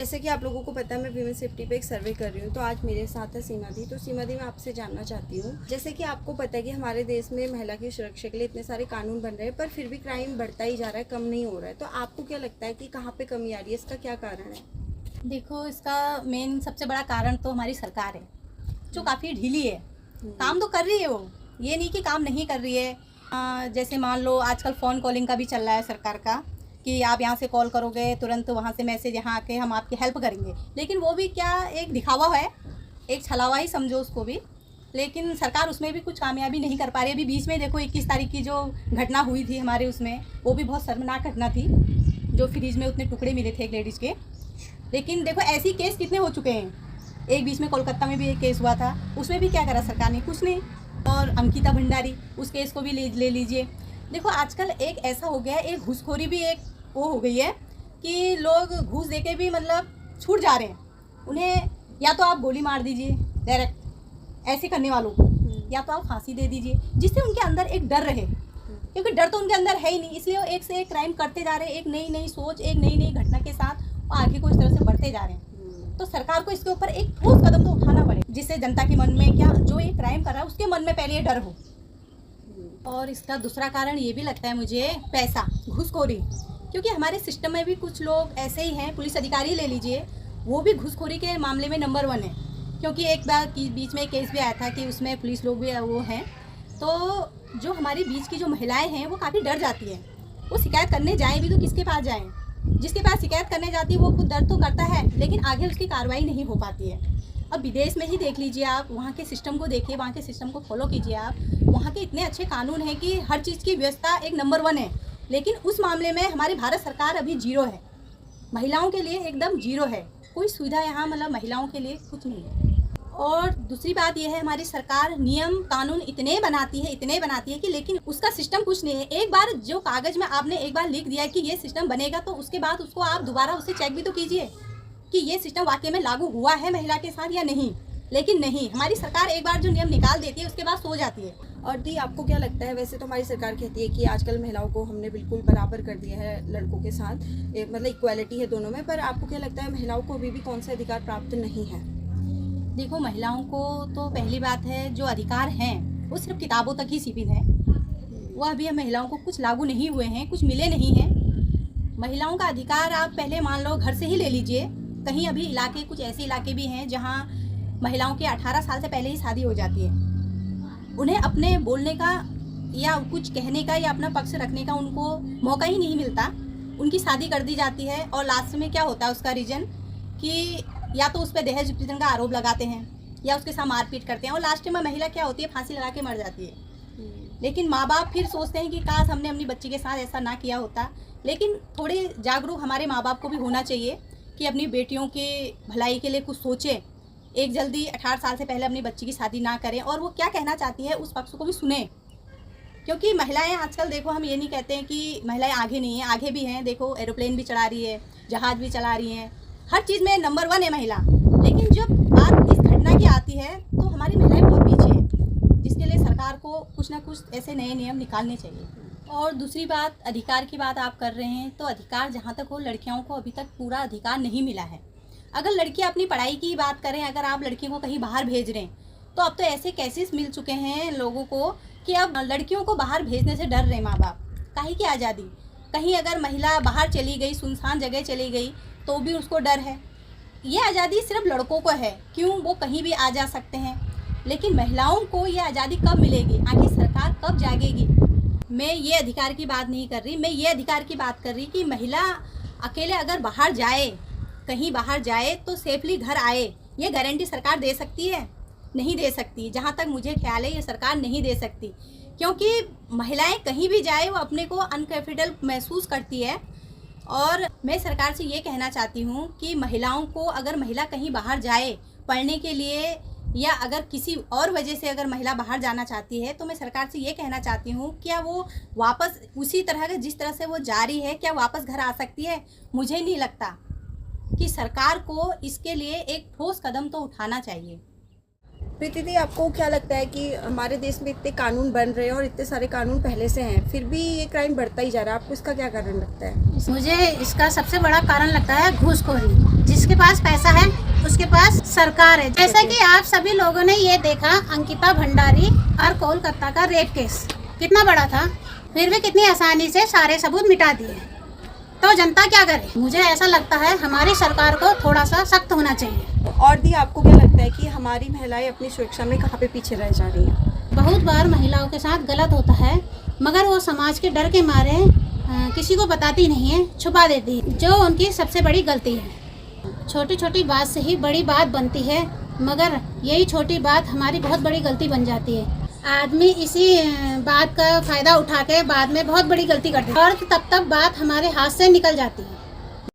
जैसे कि आप लोगों को पता है मैं वीमेन सेफ्टी पे एक सर्वे कर रही हूँ, तो आज मेरे साथ है सीमा दी। तो सीमा दी, मैं आपसे जानना चाहती हूँ, जैसे कि आपको पता है कि हमारे देश में महिला की सुरक्षा के लिए इतने सारे कानून बन रहे हैं, पर फिर भी क्राइम बढ़ता ही जा रहा है, कम नहीं हो रहा है। तो आपको क्या लगता है कि कहाँ पे कमी आ रही है, इसका क्या कारण है? देखो, इसका मेन सबसे बड़ा कारण तो हमारी सरकार है, जो काफ़ी ढीली है। काम तो कर रही है वो, ये नहीं कि काम नहीं कर रही है। जैसे मान लो आजकल फ़ोन कॉलिंग का भी चल रहा है सरकार का, कि आप यहाँ से कॉल करोगे तुरंत वहाँ से मैसेज यहाँ आके हम आपकी हेल्प करेंगे। लेकिन वो भी क्या, एक दिखावा है, एक छलावा ही समझो उसको भी। लेकिन सरकार उसमें भी कुछ कामयाबी नहीं कर पा रही। अभी बीच में देखो 21 तारीख की जो घटना हुई थी हमारे उसमें, वो भी बहुत शर्मनाक घटना थी, जो फ्रिज में उतने टुकड़े मिले थे एक लेडीज़ के। लेकिन देखो ऐसी केस कितने हो चुके हैं। एक बीच में कोलकाता में भी एक केस हुआ था, उसमें भी क्या करा सरकार ने, कुछ नहीं। और अंकिता भंडारी, उस केस को भी ले लीजिए। देखो आजकल एक ऐसा हो गया है, एक घूसखोरी भी एक वो हो गई है कि लोग घूस देके भी मतलब छूट जा रहे हैं। उन्हें या तो आप गोली मार दीजिए डायरेक्ट ऐसे करने वालों को, या तो आप फांसी दे दीजिए, जिससे उनके अंदर एक डर रहे। क्योंकि डर तो उनके अंदर है ही नहीं, इसलिए वो एक से एक क्राइम करते जा रहे हैं। एक नई नई सोच, एक नई नई घटना के साथ वो आगे को इस तरह से बढ़ते जा रहे हैं। तो सरकार को इसके ऊपर एक ठोस कदम तो उठाना पड़े, जिससे जनता के मन में, क्या जो ये क्राइम कर रहा है उसके मन में पहले ये डर हो। और इसका दूसरा कारण ये भी लगता है मुझे, पैसा, घूसखोरी। क्योंकि हमारे सिस्टम में भी कुछ लोग ऐसे ही हैं, पुलिस अधिकारी ले लीजिए, वो भी घूसखोरी के मामले में नंबर 1 है। क्योंकि एक बार बीच में एक केस भी आया था कि उसमें पुलिस लोग भी वो हैं। तो जो हमारी बीच की जो महिलाएं हैं वो काफ़ी डर जाती हैं। वो शिकायत करने जाएँ भी तो किसके पास जाएँ? जिसके पास शिकायत करने जाती है वो खुद दर्द तो करता है, लेकिन आगे उसकी कार्रवाई नहीं हो पाती है। अब विदेश में ही देख लीजिए आप, वहाँ के सिस्टम को देखिए, वहाँ के सिस्टम को फॉलो कीजिए आप। वहाँ के इतने अच्छे कानून हैं कि हर चीज़ की व्यवस्था एक नंबर 1 है। लेकिन उस मामले में हमारी भारत सरकार अभी 0 है, महिलाओं के लिए एकदम 0 है। कोई सुविधा यहाँ मतलब महिलाओं के लिए कुछ नहीं है। और दूसरी बात यह है, हमारी सरकार नियम कानून इतने बनाती है कि लेकिन उसका सिस्टम कुछ नहीं है। एक बार जो कागज़ में आपने एक बार लिख दिया कि ये सिस्टम बनेगा, तो उसके बाद उसको आप दोबारा उसे चेक भी तो कीजिए कि ये सिस्टम वाकई में लागू हुआ है महिला के साथ या नहीं। लेकिन नहीं, हमारी सरकार एक बार जो नियम निकाल देती है उसके बाद सो जाती है। और दी, आपको क्या लगता है, वैसे तो हमारी सरकार कहती है कि आजकल महिलाओं को हमने बिल्कुल बराबर कर दिया है लड़कों के साथ, मतलब इक्वालिटी है दोनों में, पर आपको क्या लगता है महिलाओं को अभी भी कौन से अधिकार प्राप्त नहीं है? देखो, महिलाओं को तो पहली बात है, जो अधिकार हैं वो सिर्फ किताबों तक ही सीमित हैं। वो अभी महिलाओं को कुछ लागू नहीं हुए हैं, कुछ मिले नहीं हैं। महिलाओं का अधिकार आप पहले मान लो घर से ही ले लीजिए। कहीं अभी इलाके, कुछ ऐसे इलाके भी हैं जहाँ महिलाओं के 18 साल से पहले ही शादी हो जाती है। उन्हें अपने बोलने का या कुछ कहने का या अपना पक्ष रखने का उनको मौका ही नहीं मिलता। उनकी शादी कर दी जाती है और लास्ट में क्या होता है उसका रीज़न, कि या तो उस पर दहेज उत्पीड़न का आरोप लगाते हैं या उसके साथ मारपीट करते हैं, और लास्ट में महिला क्या होती है, फांसी लगा के मर जाती है। लेकिन माँ बाप फिर सोचते हैं कि काश हमने अपनी बच्ची के साथ ऐसा ना किया होता। लेकिन थोड़े जागरूक हमारे माँ बाप को भी होना चाहिए कि अपनी बेटियों के भलाई के लिए कुछ सोचें। एक जल्दी 18 साल से पहले अपनी बच्ची की शादी ना करें, और वो क्या कहना चाहती है उस पक्ष को भी सुने। क्योंकि महिलाएं आजकल, देखो हम ये नहीं कहते हैं कि महिलाएं आगे नहीं हैं, आगे भी हैं। देखो एरोप्लेन भी चला रही है, जहाज़ भी चला रही हैं, हर चीज़ में नंबर 1 है महिला। लेकिन जब बात इस घटना की आती है तो हमारी महिलाएं बहुत पीछे हैं, जिसके लिए सरकार को कुछ ना कुछ ऐसे नए नियम निकालने चाहिए। और दूसरी बात, अधिकार की बात आप कर रहे हैं, तो अधिकार जहाँ तक हो, लड़कियों को अभी तक पूरा अधिकार नहीं मिला है। अगर लड़कियाँ अपनी पढ़ाई की बात करें, अगर आप लड़कियों को कहीं बाहर भेज रहे हैं, तो अब तो ऐसे केसेस मिल चुके हैं लोगों को कि अब लड़कियों को बाहर भेजने से डर रहे माँ बाप। काहे की आज़ादी, कहीं अगर महिला बाहर चली गई, सुनसान जगह चली गई, तो भी उसको डर है। ये आज़ादी सिर्फ लड़कों को है, क्यों, वो कहीं भी आ जा सकते हैं। लेकिन महिलाओं को ये आज़ादी कब मिलेगी, आखिर सरकार कब जागेगी? मैं ये अधिकार की बात नहीं कर रही, मैं ये अधिकार की बात कर रही कि महिला अकेले अगर बाहर जाए, कहीं बाहर जाए, तो सेफली घर आए, ये गारंटी सरकार दे सकती है? नहीं दे सकती। जहाँ तक मुझे ख्याल है ये सरकार नहीं दे सकती, क्योंकि महिलाएं कहीं भी जाए वो अपने को अनकंफर्टेबल महसूस करती है। और मैं सरकार से ये कहना चाहती हूँ कि महिलाओं को, अगर महिला कहीं बाहर जाए पढ़ने के लिए, या अगर किसी और वजह से अगर महिला बाहर जाना चाहती है, तो मैं सरकार से ये कहना चाहती हूँ, क्या वो वापस उसी तरह के जिस तरह से वो जा रही है, क्या वापस घर आ सकती है? मुझे नहीं लगता। कि सरकार को इसके लिए एक ठोस कदम तो उठाना चाहिए। प्रीति दी, आपको क्या लगता है कि हमारे देश में इतने कानून बन रहे हैं और इतने सारे कानून पहले से हैं, फिर भी ये क्राइम बढ़ता ही जा रहा है, आपको इसका क्या कारण लगता है? मुझे इसका सबसे बड़ा कारण लगता है घूसखोरी। जिसके पास पैसा है उसके पास सरकार है। जैसे कि आप सभी लोगों ने ये देखा अंकिता भंडारी और कोलकाता का रेप केस कितना बड़ा था, फिर भी कितनी आसानी से सारे सबूत मिटा दिए। तो जनता क्या करे? मुझे ऐसा लगता है हमारी सरकार को थोड़ा सा सख्त होना चाहिए। और दी, आपको क्या लगता है कि हमारी महिलाएं अपनी सुरक्षा में कहाँ पे पीछे रह जा रही हैं? बहुत बार महिलाओं के साथ गलत होता है, मगर वो समाज के डर के मारे किसी को बताती नहीं है, छुपा देती है, जो उनकी सबसे बड़ी गलती है। छोटी छोटी बात से ही बड़ी बात बनती है, मगर यही छोटी बात हमारी बहुत बड़ी गलती बन जाती है। आदमी इसी बात का फ़ायदा उठा के बाद में बहुत बड़ी गलती करते हैं और तब तक बात हमारे हाथ से निकल जाती है।